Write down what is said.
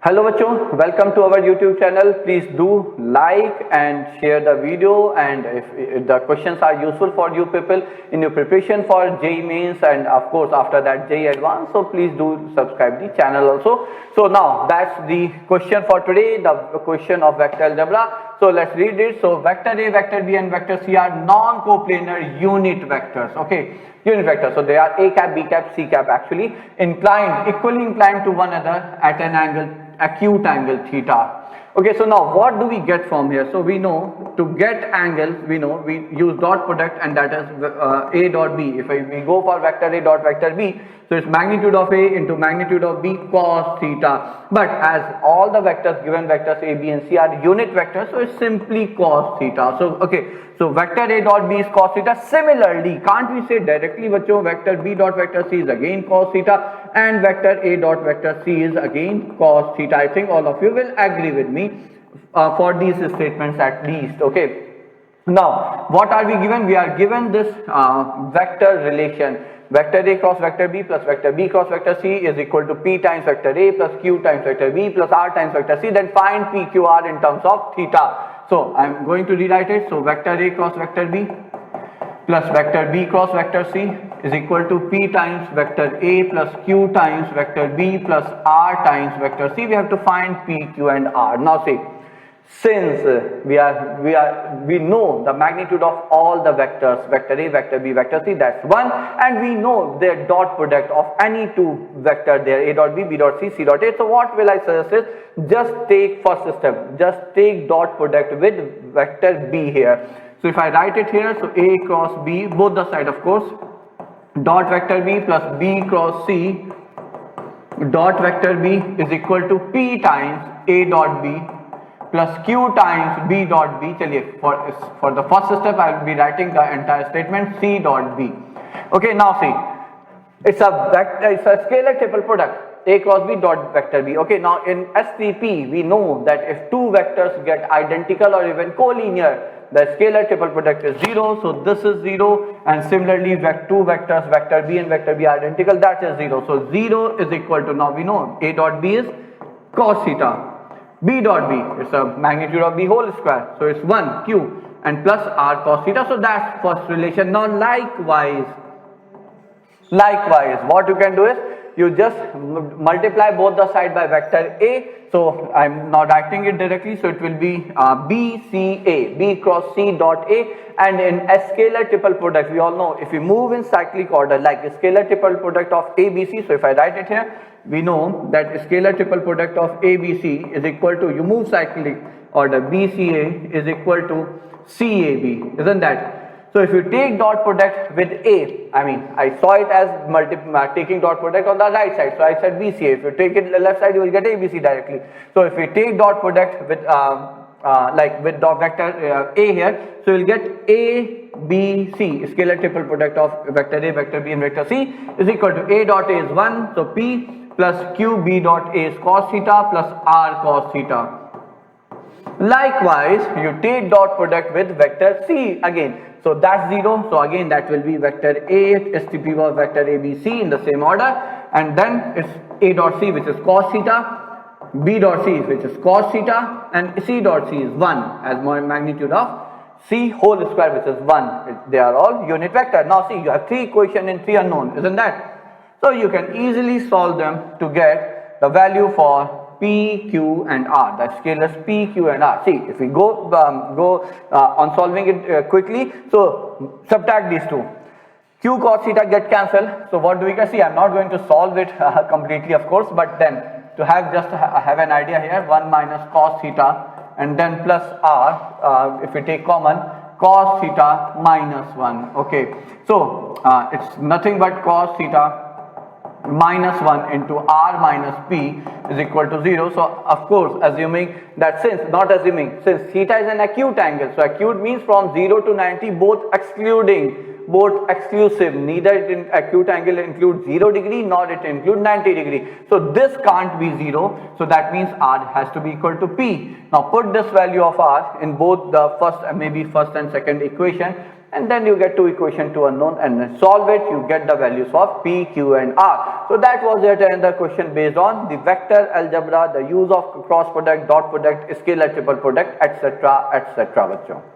Hello bachcho, welcome to our YouTube channel. Please do like and share the video, and if the questions are useful for you people in your preparation for JEE mains and of course after that JEE advanced, so please do subscribe the channel also. So now that's the question for today, the question of vector algebra. So let's read it. So vector A, vector B and vector C are non-coplanar unit vectors. Okay, unit vectors. So they are A cap, B cap, C cap, actually equally inclined to one another at an angle, acute angle theta. Okay, so now what do we get from here? So we know to get angles, we use dot product, and that is A dot B. If we go for vector A dot vector B, so it's magnitude of A into magnitude of B cos theta. But as all the vectors, given vectors A, B and C are unit vectors, so it's simply cos theta. So okay, so vector A dot B is cos theta. Similarly, can't we say directly bachcho, vector B dot vector C is again cos theta, and vector A dot vector C is again cos theta? I think all of you will agree with me for these statements at least. Okay, now what are we given? We are given this vector relation, vector A cross vector B plus vector B cross vector C is equal to P times vector A plus Q times vector B plus R times vector C. Then find PQR in terms of theta. So I am going to rewrite it. So vector A cross vector B plus vector B cross vector C is equal to P times vector A plus Q times vector B plus R times vector C. We have to find P, Q and R. Now see, since we know the magnitude of all the vectors, vector A, vector B, vector C, that's 1, and we know their dot product of any two vector there, A dot B, B dot C, C dot A. So what will I suggest is, just take first step, just take dot product with vector B here. So if I write it here, so A cross B, both the side of course, dot vector B plus B cross C dot vector B is equal to P times A dot B plus Q times B dot B. Chaliye, for the first step I will be writing the entire statement C dot B. Okay, now see, it's a scalar triple product, A cross B dot vector B. Okay, now in STP we know that if two vectors get identical or even collinear, the scalar triple product is 0, so this is 0, and similarly two vectors, vector B and vector B are identical, that is 0. So 0 is equal to, now we know A dot B is cos theta, B dot B, it's a magnitude of B whole square, so it's 1 Q and plus R cos theta. So that's first relation. Now likewise what you can do is, you just multiply both the side by vector A. So I'm not writing it directly, so it will be BCA, B cross C dot A. And in a scalar triple product, we all know if we move in cyclic order, like a scalar triple product of ABC, so if I write it here, we know that scalar triple product of ABC is equal to, you move cyclic order, BCA is equal to CAB, isn't that? So if you take dot product with A, I saw it as taking dot product on the right side, so I said BCA. If you take it left side, you will get ABC directly. So if we take dot product with with dot vector A here, so you will get A, B, C, scalar triple product of vector A, vector B and vector C is equal to A dot A is 1, so P plus Q, B dot A is cos theta plus R cos theta. Likewise, you take dot product with vector C again. So that's 0. So again that will be vector A, STP was vector ABC in the same order, and then it's A dot C which is cos theta, B dot C which is cos theta, and C dot C is 1 as magnitude of C whole square which is 1. They are all unit vector. Now see, you have 3 equations and 3 unknown, isn't that? So you can easily solve them to get the value for P, Q and R, the scalars P, Q and R. See, if we go on solving it quickly, so subtract these two. Q cos theta get cancelled. So what do we can see? I'm not going to solve it completely of course, but then to have have an idea here, 1 minus cos theta and then plus R, if we take common, cos theta minus 1. Okay, so it's nothing but cos theta minus 1 into R minus P is equal to 0. So of course, assuming that since theta is an acute angle, so acute means from 0 to 90 both exclusive, neither acute angle includes 0 degree nor it includes 90 degree. So this can't be 0, so that means R has to be equal to P. Now put this value of R in both the first and second equation, and then you get two equation to unknown and then solve it, you get the values of P, Q and R. So that was yet another question based on the vector algebra, the use of cross product, dot product, scale triple product, etc. etc. बच्चों.